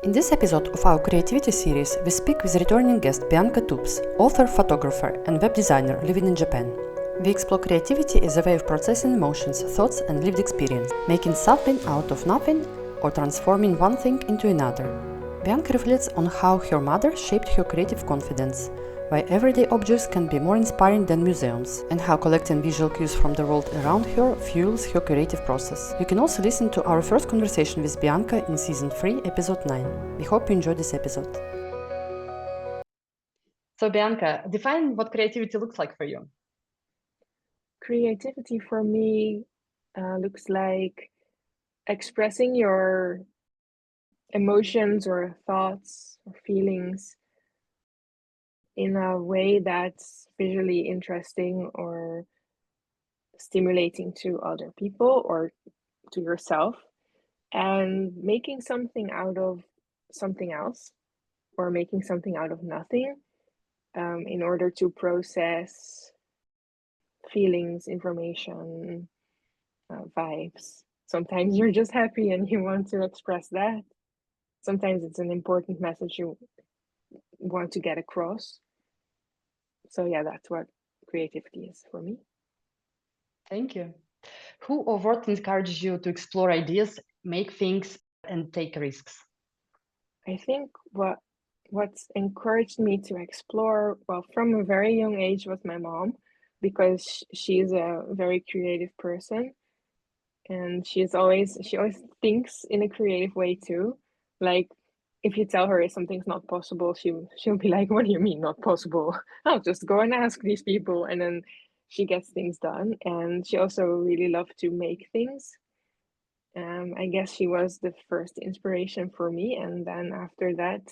In this episode of our creativity series, we speak with returning guest Bianca Toeps, author, photographer, and web designer living in Japan. We explore creativity as a way of processing emotions, thoughts, and lived experience, making something out of nothing or transforming one thing into another. Bianca reflects on how her mother shaped her creative confidence, why everyday objects can be more inspiring than museums, and how collecting visual cues from the world around her fuels her creative process. You can also listen to our first conversation with Bianca in Season 3, Episode 9. We hope you enjoyed this episode. So Bianca, define what creativity looks like for you. Creativity for me looks like expressing your emotions or thoughts or feelings in a way that's visually interesting or stimulating to other people or to yourself, and making something out of something else or making something out of nothing in order to process feelings, information, vibes. Sometimes you're just happy and you want to express that. Sometimes it's an important message you want to get across. So yeah, that's what creativity is for me. Thank you. Who or what encourages you to explore ideas, make things, and take risks? I think what's encouraged me to explore, well, from a very young age, was my mom, because she's a very creative person, and she always thinks in a creative way too. Like, if you tell her something's not possible, she'll be like, "What do you mean not possible? I'll just go and ask these people," and then she gets things done. And she also really loved to make things. I guess she was the first inspiration for me, and then after that,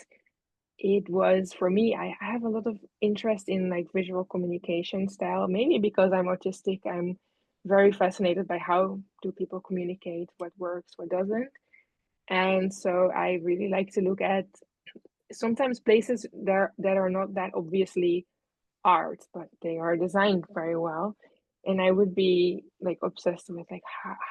it was for me. I have a lot of interest in like visual communication style, maybe because I'm autistic. I'm very fascinated by how do people communicate, what works, what doesn't. And so I really like to look at sometimes places that are not that obviously art, but they are designed very well. And I would be like obsessed with like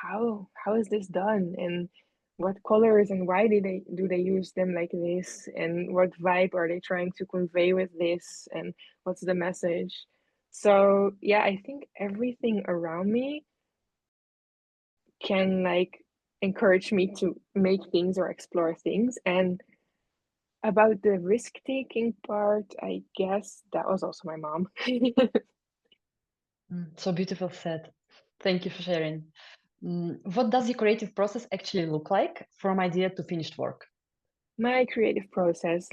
how is this done, and what colors and why do they use them like this, and what vibe are they trying to convey with this, and what's the message. So yeah, I think everything around me can like encourage me to make things or explore things. And about the risk-taking part, I guess that was also my mom. So beautiful said. Thank you for sharing. What does the creative process actually look like from idea to finished work? My creative process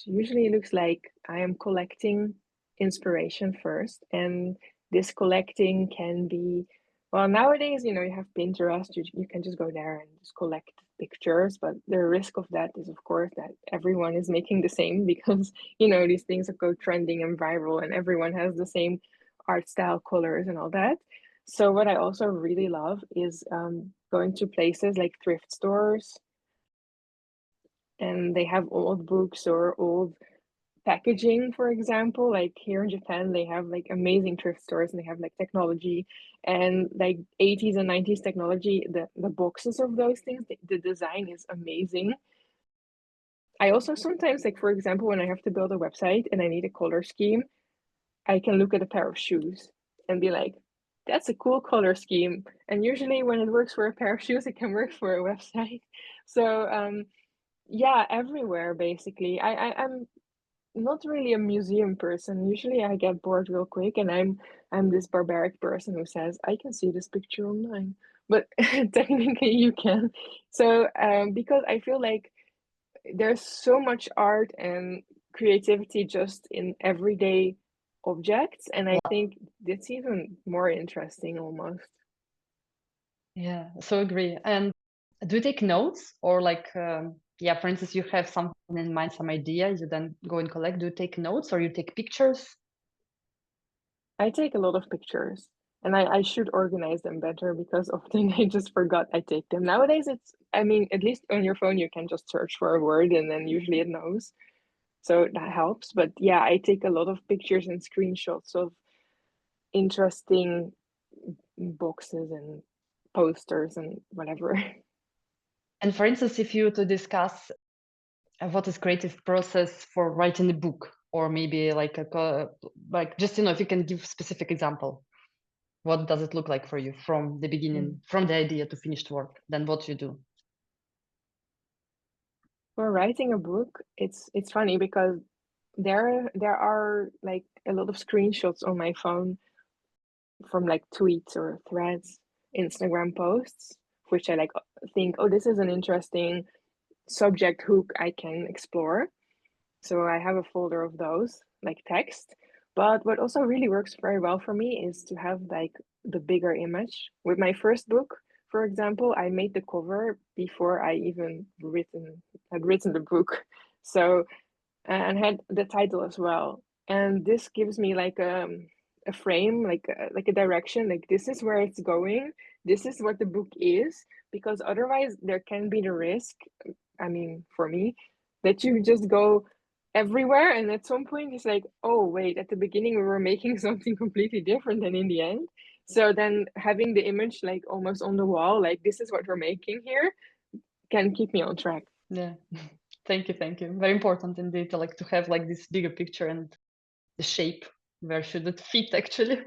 usually looks like I am collecting inspiration first, and this collecting can be, well, nowadays, you have Pinterest, you can just go there and just collect pictures, but the risk of that is, of course, that everyone is making the same because, these things go trending and viral, and everyone has the same art style, colors, and all that. So what I also really love is going to places like thrift stores, and they have old books or old packaging. For example, like here in Japan, they have like amazing thrift stores, and they have like technology and like 80s and 90s technology. The boxes of those things, the design is amazing. I also sometimes, like, for example, when I have to build a website and I need a color scheme, I can look at a pair of shoes and be like, that's a cool color scheme. And usually when it works for a pair of shoes, it can work for a website. So yeah, everywhere basically. I'm not really a museum person. Usually I get bored real quick, and I'm this barbaric person who says, I can see this picture online. But technically you can. So because I feel like there's so much art and creativity just in everyday objects, and I think that's even more interesting almost. Yeah, so agree. And do you take notes or yeah, for instance, you have something in mind, some idea, you then go and collect. Do you take notes or you take pictures? I take a lot of pictures, and I should organize them better because often I just forgot I take them. Nowadays, I mean, at least on your phone, you can just search for a word and then usually it knows. So that helps. But yeah, I take a lot of pictures and screenshots of interesting boxes and posters and whatever. And for instance, if you to discuss what is creative process for writing a book, or maybe like just if you can give specific example. What does it look like for you from the beginning, from the idea to finished work? Then what you do? For writing a book, it's funny because there are like a lot of screenshots on my phone from like tweets or threads, Instagram posts, which I like think, oh, this is an interesting subject hook I can explore. So I have a folder of those, like text. But what also really works very well for me is to have like the bigger image. With my first book, for example, I made the cover before I even had written the book. So and had the title as well. And this gives me like a frame, like a direction, like this is where it's going, this is what the book is, because otherwise there can be the risk, I mean, for me, that you just go everywhere and at some point it's like, oh wait, at the beginning we were making something completely different than in the end. So then having the image like almost on the wall, like this is what we're making here, can keep me on track. Yeah. Thank you. Very important indeed, to have like this bigger picture and the shape. Where should it fit actually?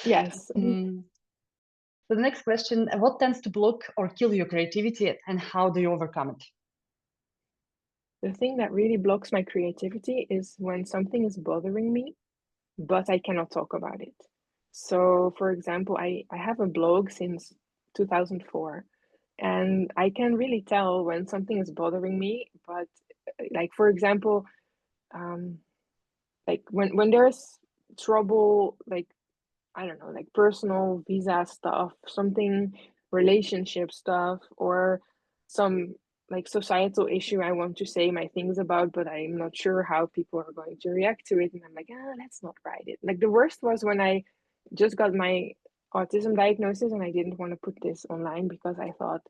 Yes. So the next question, what tends to block or kill your creativity and how do you overcome it? The thing that really blocks my creativity is when something is bothering me, but I cannot talk about it. So, for example, I have a blog since 2004, and I can really tell when something is bothering me. But, like, for example, um, like when there's trouble, like I don't know, like personal visa stuff, something relationship stuff, or some like societal issue I want to say my things about, but I'm not sure how people are going to react to it. And I'm like, let's not write it. Like the worst was when I just got my autism diagnosis and I didn't want to put this online because I thought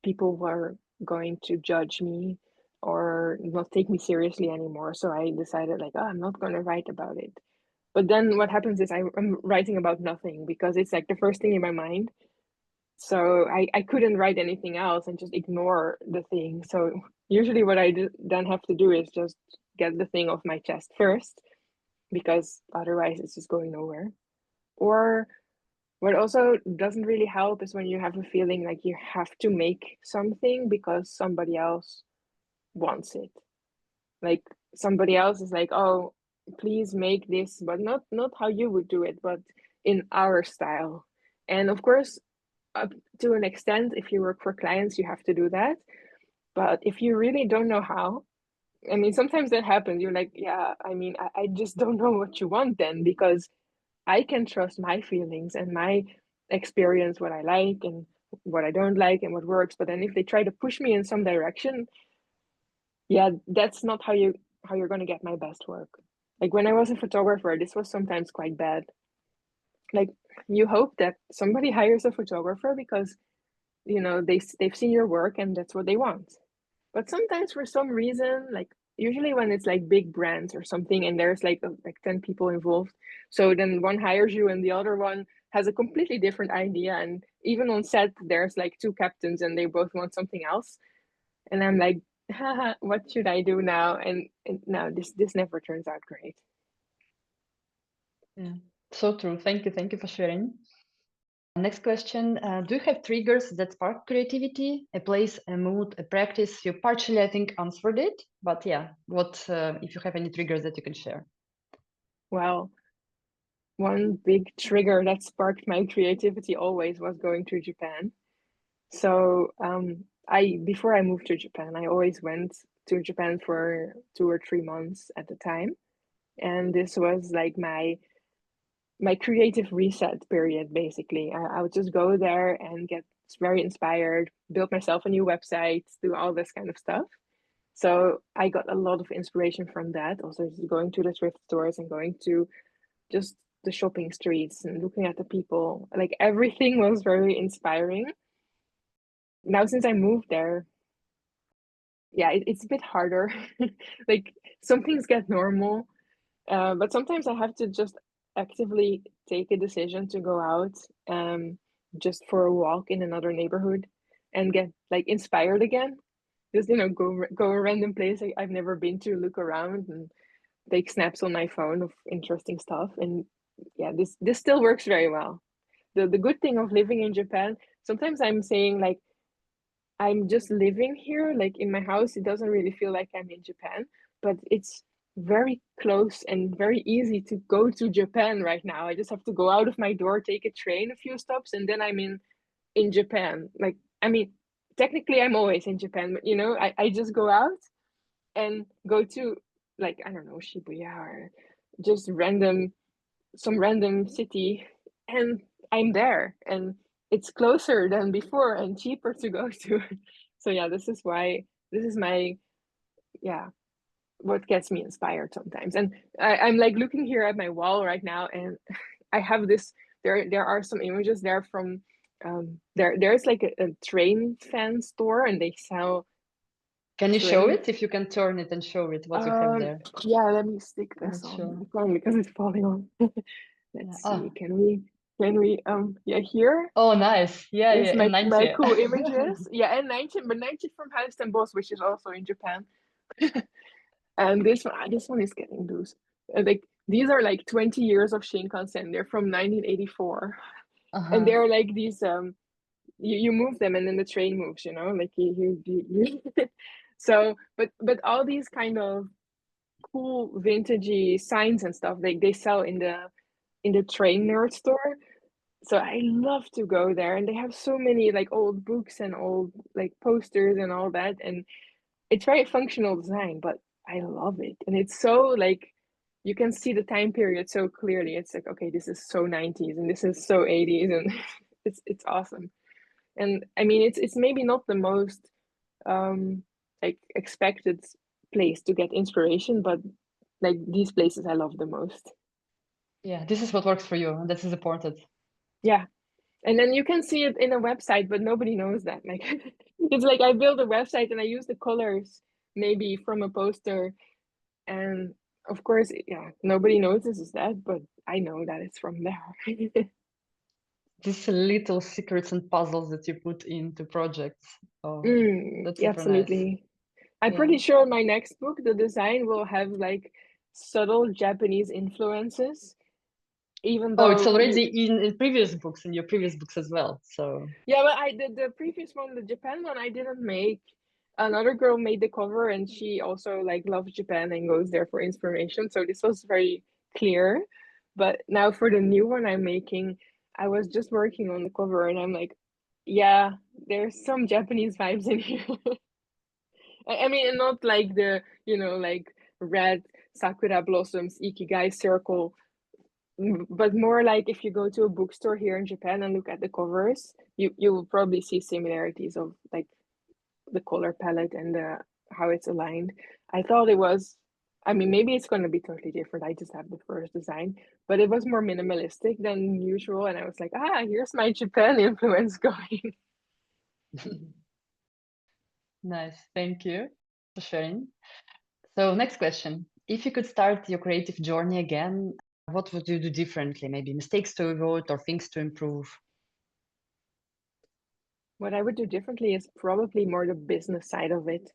people were going to judge me or not take me seriously anymore. So I decided like, I'm not going to write about it. But then what happens is I'm writing about nothing because it's like the first thing in my mind. So I couldn't write anything else and just ignore the thing. So usually what then have to do is just get the thing off my chest first because otherwise it's just going nowhere. Or what also doesn't really help is when you have a feeling like you have to make something because somebody else wants it. Like somebody else is like, oh, please make this, but not how you would do it, but in our style. And of course, up to an extent, if you work for clients, you have to do that. But if you really don't know how, I mean, sometimes that happens. You're like, yeah, I mean, I just don't know what you want then because I can trust my feelings and my experience, what I like and what I don't like and what works. But then if they try to push me in some direction, yeah, that's not how you're going to get my best work. Like when I was a photographer, this was sometimes quite bad. Like you hope that somebody hires a photographer because they've seen your work and that's what they want. But sometimes for some reason, like usually when it's like big brands or something and there's like 10 people involved, so then one hires you and the other one has a completely different idea, and even on set there's like two captains and they both want something else, and I'm like, haha, what should I do now? And no, this never turns out great. Yeah, so true. Thank you for sharing. Next question, do you have triggers that spark creativity? A place, a mood, a practice? You partially, I think, answered it, but yeah, what if you have any triggers that you can share? Well, one big trigger that sparked my creativity always was going to Japan. So I before I moved to Japan, I always went to Japan for 2 or 3 months at a time, and this was like my creative reset period. Basically, I would just go there and get very inspired, build myself a new website, do all this kind of stuff. So I got a lot of inspiration from that. Also, just going to the thrift stores and going to just the shopping streets and looking at the people. Like everything was very inspiring. Now, since I moved there, yeah, it's a bit harder. Like some things get normal, but sometimes I have to just actively take a decision to go out, just for a walk in another neighborhood and get like inspired again. just, you know, go a random place I've never been to, look around and take snaps on my phone of interesting stuff. And yeah, this still works very well. The good thing of living in Japan, sometimes I'm saying like I'm just living here, like in my house. It doesn't really feel like I'm in Japan, but it's very close and very easy to go to Japan right now. I just have to go out of my door, take a train a few stops, and then I'm in Japan. Like, I mean, technically I'm always in Japan, but you know, I just go out and go to, like, I don't know, Shibuya or just some random city, and I'm there, and it's closer than before and cheaper to go to. So yeah, this is my, yeah, what gets me inspired sometimes. And I'm like looking here at my wall right now, and I have this, there are some images there from there's like a train fan store, and they sell Can you show train. it? If you can turn it and show it, what you have there. Yeah, let me stick this Not on sure. the phone because it's falling on. Let's Yeah. see, can we yeah, here Oh, nice. Yeah, is yeah, and my 90. cool images. Yeah, and 19, but 19 from House and Boss, which is also in Japan. And this one is getting loose. Like these are like 20 years of Shinkansen. They're from 1984, and they're like these you move them and then the train moves, you know, like you so but all these kind of cool vintagey signs and stuff they sell in the train nerd store. So I love to go there, and they have so many like old books and old like posters and all that, and it's very functional design, but I love it. And it's so like you can see the time period so clearly. It's like, okay, this is so 90s and this is so 80s, and it's awesome. And I mean, it's maybe not the most like expected place to get inspiration, but like these places I love the most. Yeah, this is what works for you, and this is important. Yeah. And then you can see it in a website, but nobody knows that. Like it's like I build a website and I use the colors maybe from a poster, and of course, yeah, nobody notices that, but I know that it's from there. These little secrets and puzzles that you put into projects. Oh, that's Yeah, super nice. absolutely. I'm Yeah. pretty sure my next book, the design will have like subtle Japanese influences, even Oh, it's though already in previous books, in your previous books as well. So yeah, but the previous one, the Japan one, I didn't make. Another girl made the cover, and she also like loves Japan and goes there for inspiration. So this was very clear. But now for the new one I'm making, I was just working on the cover, and I'm like, yeah, there's some Japanese vibes in here. I mean, and not like the, you know, like red sakura blossoms, ikigai circle, but more like if you go to a bookstore here in Japan and look at the covers, you will probably see similarities of like the color palette and the how it's aligned. I thought it was, I mean, maybe it's going to be totally different. I just have the first design, but it was more minimalistic than usual. And I was like, here's my Japan influence going. nice. Thank you for sharing. So next question. If you could start your creative journey again, what would you do differently? Maybe mistakes to avoid or things to improve? What I would do differently is probably more the business side of it.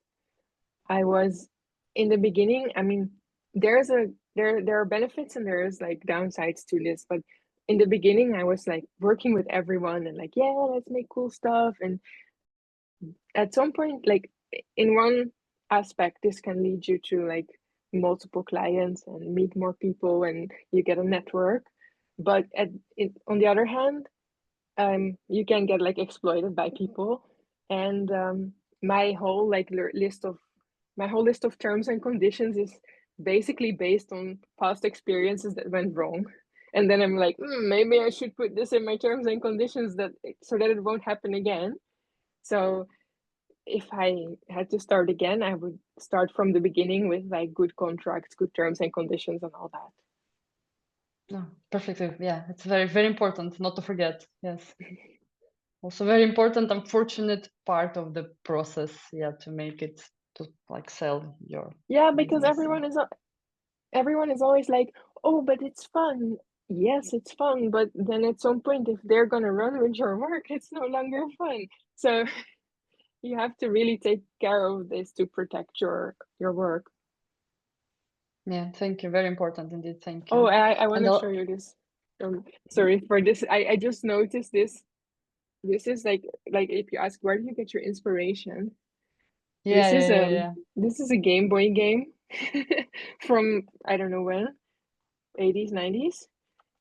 I was in the beginning, I mean, there are benefits and there's like downsides to this, but in the beginning I was like working with everyone and like, yeah, let's make cool stuff. And at some point, like in one aspect, this can lead you to like multiple clients and meet more people and you get a network. But on the other hand, you can get like exploited by people. And my whole like my whole list of terms and conditions is basically based on past experiences that went wrong. And then I'm like, maybe I should put this in my terms and conditions so that it won't happen again. So if I had to start again, I would start from the beginning with like good contracts, good terms and conditions, and all that. No, perfectly. Yeah, it's very, very important not to forget. Yes. Also very important, unfortunate part of the process, yeah, to make it to like sell your Yeah, because business. everyone is always like, oh, but it's fun. Yes, it's fun, but then at some point, if they're gonna run with your work, it's no longer fun. So you have to really take care of this to protect your work. Yeah, thank you. Very important indeed. Thank you. Oh, I want And to show you this. Sorry for this. I just noticed this. This is like if you ask where do you get your inspiration? yeah, yeah, yeah, yeah. This is a Game Boy game from I don't know when, 80s, 90s.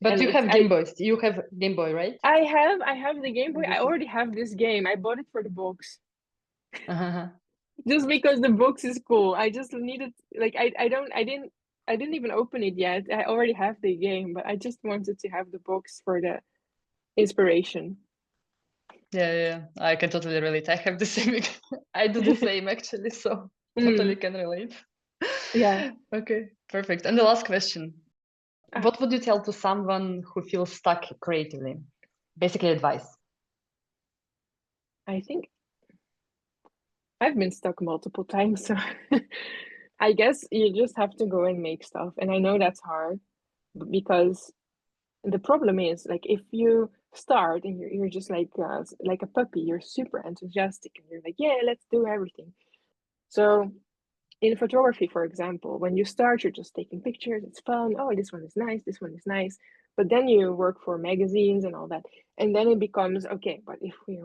But And you have Game Boys. You have Game Boy, right? I have the Game Boy. I already have this game. I bought it for the box. Just because the box is cool. I just needed like I didn't even open it yet. I already have the game, but I just wanted to have the box for the inspiration. Yeah, I can totally relate. I have the same. I do the same actually, so totally can relate. Yeah. Okay, perfect. And the last question: what would you tell to someone who feels stuck creatively? Basically, advice. I think I've been stuck multiple times, so I guess you just have to go and make stuff. And I know that's hard because the problem is like if you start and you're just like a puppy, you're super enthusiastic and you're like, yeah, let's do everything. So in photography, for example, when you start, you're just taking pictures, it's fun. Oh, this one is nice, this one is nice. But then you work for magazines and all that. And then it becomes, okay, but if we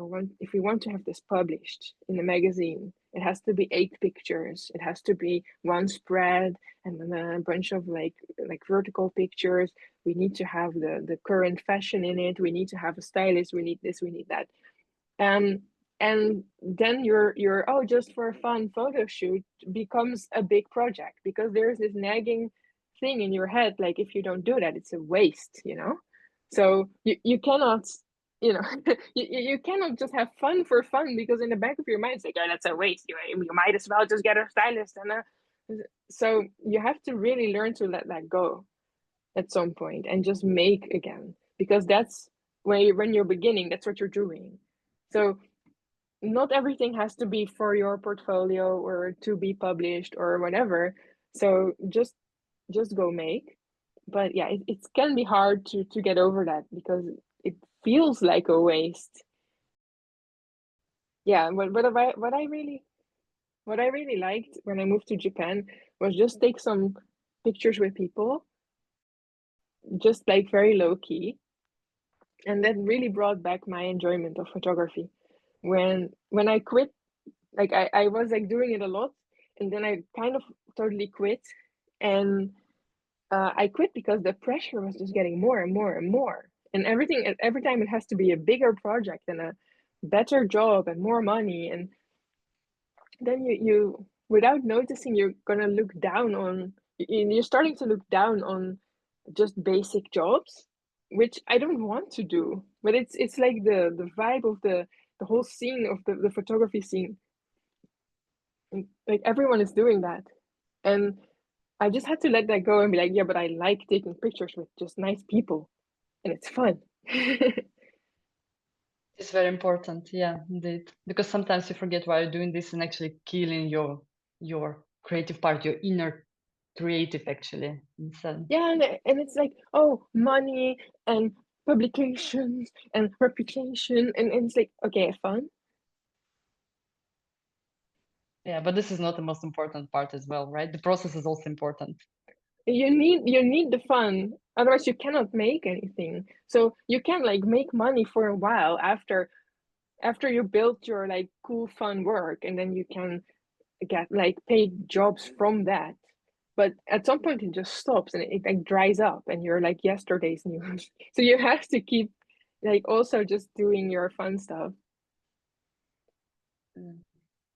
want to have this published in a magazine, it has to be 8 pictures. It has to be one spread and then a bunch of like vertical pictures. We need to have the current fashion in it. We need to have a stylist. We need this, we need that. And then your oh, just for a fun photo shoot becomes a big project because there's this nagging thing in your head, like if you don't do that, it's a waste, you know. So you cannot, you know, you cannot just have fun for fun because in the back of your mind it's like, oh, that's a waste. You might as well just get a stylist so you have to really learn to let that go at some point and just make again, because that's when you're beginning, that's what you're doing. So not everything has to be for your portfolio or to be published or whatever. So just go make. But yeah, it can be hard to get over that because it feels like a waste. Yeah, what I really liked when I moved to Japan was just take some pictures with people, just like very low key, and that really brought back my enjoyment of photography. When I quit, like I was like doing it a lot, and then I kind of totally quit, and I quit because the pressure was just getting more and more and more, and every time it has to be a bigger project and a better job and more money, and then you without noticing you're gonna look down on you're starting to look down on just basic jobs, which I don't want to do, but it's like the vibe of the whole scene of the photography scene. And, like everyone is doing that, and I just had to let that go and be like, yeah, but I like taking pictures with just nice people, and it's fun. It's very important, yeah, indeed. Because sometimes you forget why you're doing this and actually killing your creative part, your inner creative actually instead. Yeah, and it's like, oh, money and publications and reputation, and it's like, okay, fun. Yeah, but this is not the most important part as well, right? The process is also important. You need the fun, otherwise you cannot make anything. So you can like make money for a while after you build your like cool fun work, and then you can get like paid jobs from that. But at some point it just stops and it like dries up and you're like yesterday's news. So you have to keep like also just doing your fun stuff.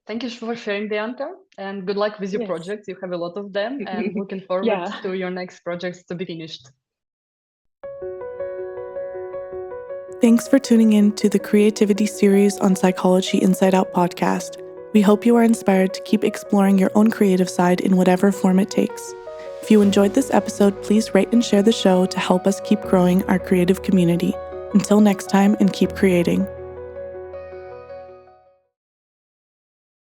Thank you for sharing, Bianca, and good luck with your Yes. projects. You have a lot of them, and looking forward Yeah. to your next projects to be finished. Thanks for tuning in to the Creativity series on Psychology Inside Out podcast. We hope you are inspired to keep exploring your own creative side in whatever form it takes. If you enjoyed this episode, please rate and share the show to help us keep growing our creative community. Until next time, and keep creating.